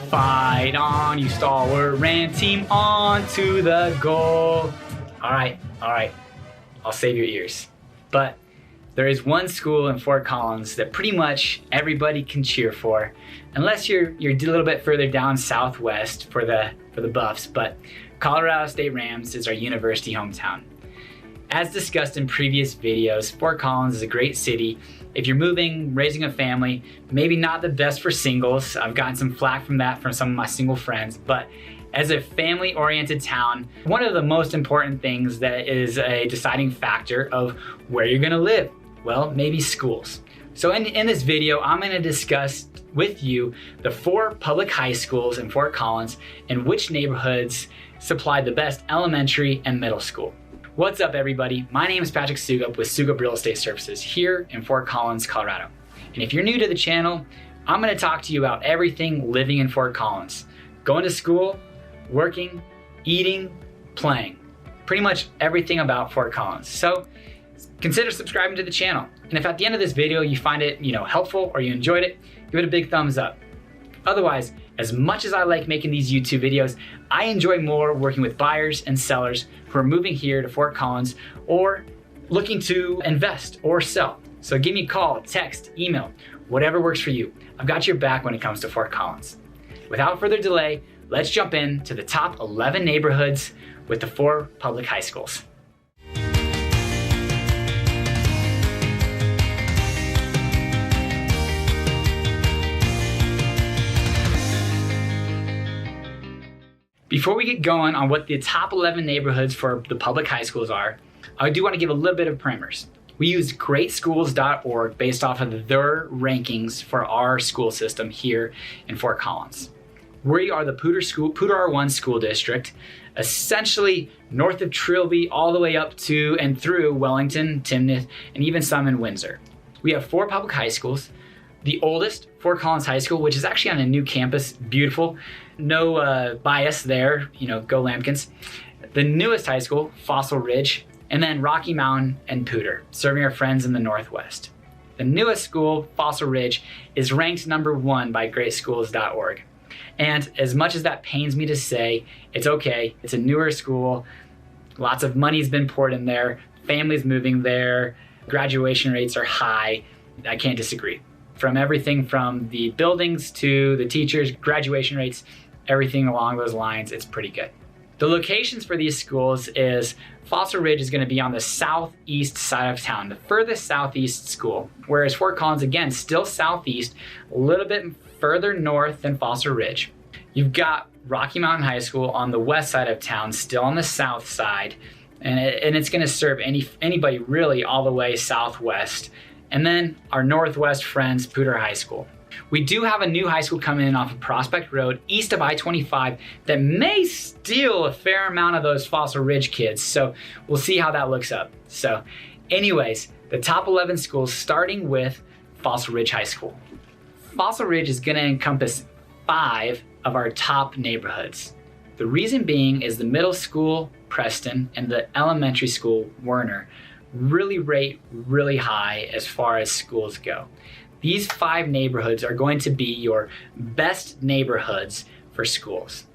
Fight on, you stalwart ram team, on to the goal. All right, I'll save your ears. But there is one school in Fort Collins that pretty much everybody can cheer for, unless you're a little bit further down southwest for the Buffs, but Colorado State Rams is our university hometown. As discussed in previous videos, Fort Collins is a great city. If you're moving, raising a family, maybe not the best for singles. I've gotten some flack from that from some of my single friends, but as a family-oriented town, one of the most important things that is a deciding factor of where you're gonna live, well, maybe schools. So in this video, I'm gonna discuss with you the 4 public high schools in Fort Collins and which neighborhoods supply the best elementary and middle school. What's up, everybody? My name is Patrick Soukup with Soukup Real Estate Services here in Fort Collins, Colorado. And if you're new to the channel, I'm gonna talk to you about everything living in Fort Collins. Going to school, working, eating, playing. Pretty much everything about Fort Collins. So consider subscribing to the channel. And if at the end of this video you find it helpful or you enjoyed it, give it a big thumbs up. Otherwise, as much as I like making these YouTube videos, I enjoy more working with buyers and sellers who are moving here to Fort Collins or looking to invest or sell. So give me a call, text, email, whatever works for you. I've got your back when it comes to Fort Collins. Without further delay, let's jump into the top 11 neighborhoods with the 4 public high schools. Before we get going on what the top 11 neighborhoods for the public high schools are, I do want to give a little bit of primers. We use greatschools.org based off of their rankings for our school system here in Fort Collins. We are the Poudre R1 school district, essentially north of Trilby all the way up to and through Wellington, Timnath, and even some in Windsor. We have 4 public high schools. The oldest, Fort Collins High School, which is actually on a new campus, beautiful. No bias there, go Lambkins. The newest high school, Fossil Ridge, and then Rocky Mountain and Poudre, serving our friends in the Northwest. The newest school, Fossil Ridge, is ranked number 1 by greatschools.org. And as much as that pains me to say, it's okay. It's a newer school. Lots of money's been poured in there. Families moving there. Graduation rates are high. I can't disagree. From everything from the buildings to the teachers, graduation rates, everything along those lines, it's pretty good. The locations for these schools is Fossil Ridge is going to be on the southeast side of town, the furthest southeast school, whereas Fort Collins, again, still southeast, a little bit further north than Fossil Ridge. You've got Rocky Mountain High School on the west side of town, still on the south side, and it's going to serve anybody really all the way southwest. And then our northwest friends, Poudre High School. We do have a new high school coming in off of Prospect Road, east of I-25, that may steal a fair amount of those Fossil Ridge kids. So we'll see how that looks up. So anyways, the top 11 schools, starting with Fossil Ridge High School. Fossil Ridge is gonna encompass 5 of our top neighborhoods. The reason being is the middle school, Preston, and the elementary school, Werner, really rate really high as far as schools go. These 5 neighborhoods are going to be your best neighborhoods for schools.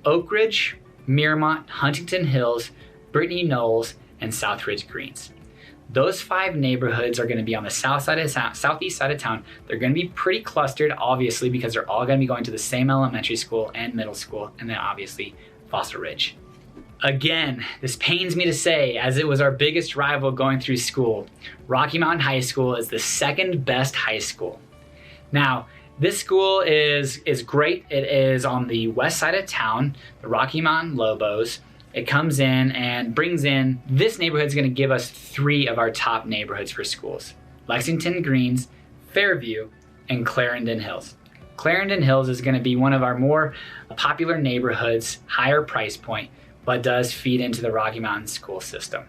Oak Ridge, Miramont, Huntington Hills, Brittany Knolls, and Southridge Greens. Those 5 neighborhoods are going to be on the southeast side of town. They're going to be pretty clustered, obviously, because they're all going to be going to the same elementary school and middle school, and then obviously Fossil Ridge. Again, this pains me to say, as it was our biggest rival going through school. Rocky Mountain High School is the 2nd best high school. Now, this school is great. It is on the west side of town, the Rocky Mountain Lobos. It comes in and brings in, this neighborhood is going to give us 3 of our top neighborhoods for schools. Lexington Greens, Fairview, and Clarendon Hills. Clarendon Hills is going to be one of our more popular neighborhoods, higher price point, but does feed into the Rocky Mountain school system.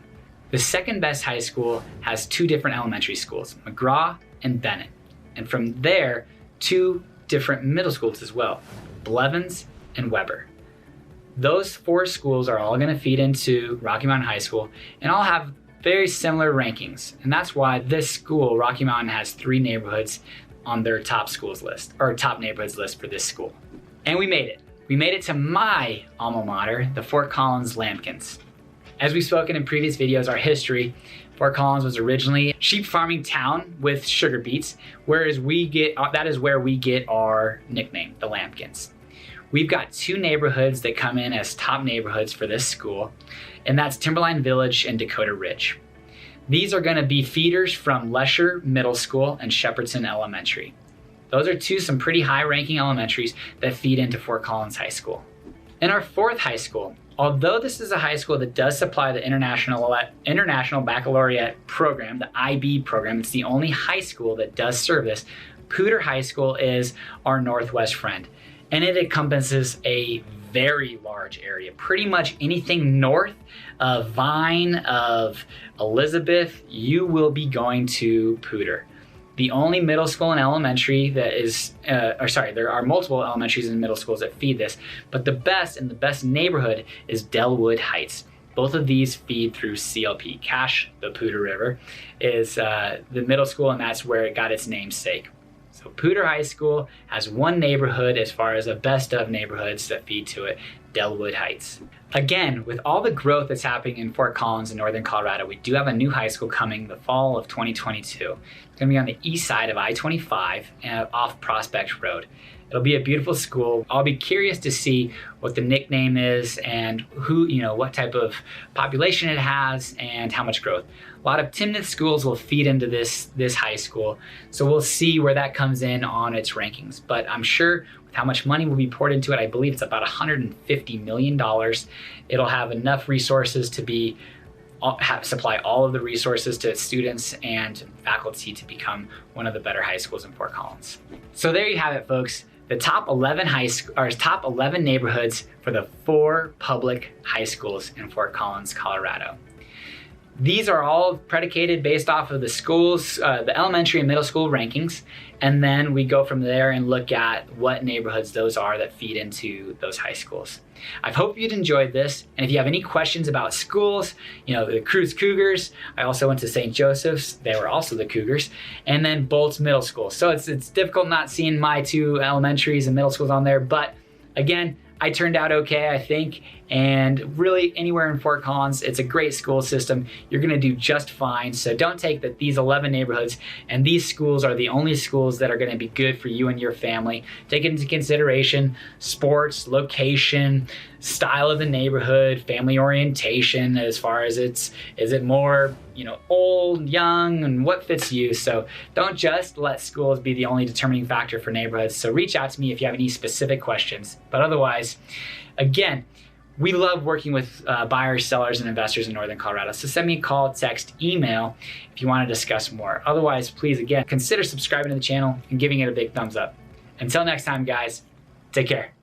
The 2nd best high school has 2 different elementary schools, McGraw and Bennett. And from there, 2 different middle schools as well, Blevins and Weber. Those 4 schools are all gonna feed into Rocky Mountain High School and all have very similar rankings. And that's why this school, Rocky Mountain, has 3 neighborhoods on their top schools list, or top neighborhoods list for this school. And we made it. We made it to my alma mater, the Fort Collins Lambkins. As we've spoken in previous videos, our history, Fort Collins was originally a sheep farming town with sugar beets, whereas that is where we get our nickname, the Lambkins. We've got 2 neighborhoods that come in as top neighborhoods for this school, and that's Timberline Village and Dakota Ridge. These are gonna be feeders from Lesher Middle School and Shepherdson Elementary. Those are some pretty high-ranking elementaries that feed into Fort Collins High School. In our 4th high school, although this is a high school that does supply the International Baccalaureate program, the IB program, it's the only high school that does serve this. Poudre High School is our northwest friend, and it encompasses a very large area. Pretty much anything north of Vine, of Elizabeth, you will be going to Poudre. The only middle school and elementary that is, there are multiple elementaries and middle schools that feed this, but the best neighborhood is Delwood Heights. Both of these feed through CLP. Cache, the Poudre River, is the middle school, and that's where it got its namesake. So Poudre High School has one neighborhood as far as the best of neighborhoods that feed to it, Delwood Heights. Again, with all the growth that's happening in Fort Collins in northern Colorado, we do have a new high school coming the fall of 2022. It's gonna be on the east side of I-25 and off Prospect Road. It'll be a beautiful school. I'll be curious to see what the nickname is and what type of population it has and how much growth. A lot of Timnath schools will feed into this high school, so we'll see where that comes in on its rankings. But I'm sure with how much money will be poured into it, I believe it's about $150 million. It'll have enough resources to supply all of the resources to students and faculty to become one of the better high schools in Fort Collins. So there you have it, folks. The top 11 neighborhoods for the 4 public high schools in Fort Collins, Colorado. These are all predicated based off of the schools, the elementary and middle school rankings, and then we go from there and look at what neighborhoods those are that feed into those high schools. I hope you'd enjoyed this, and if you have any questions about schools, the Cruz Cougars, I also went to St. Joseph's, they were also the Cougars, and then Bolts Middle School. So it's difficult not seeing my 2 elementaries and middle schools on there, but again, I turned out okay, I think, and really anywhere in Fort Collins, it's a great school system. You're gonna do just fine, so don't take that these 11 neighborhoods and these schools are the only schools that are gonna be good for you and your family. Take into consideration sports, location, style of the neighborhood, family orientation, as far as is it more, old, young, and what fits you. So don't just let schools be the only determining factor for neighborhoods. So reach out to me if you have any specific questions. But otherwise, again, we love working with buyers, sellers, and investors in northern Colorado. So send me a call, text, email if you want to discuss more. Otherwise, please, again, consider subscribing to the channel and giving it a big thumbs up. Until next time, guys, take care.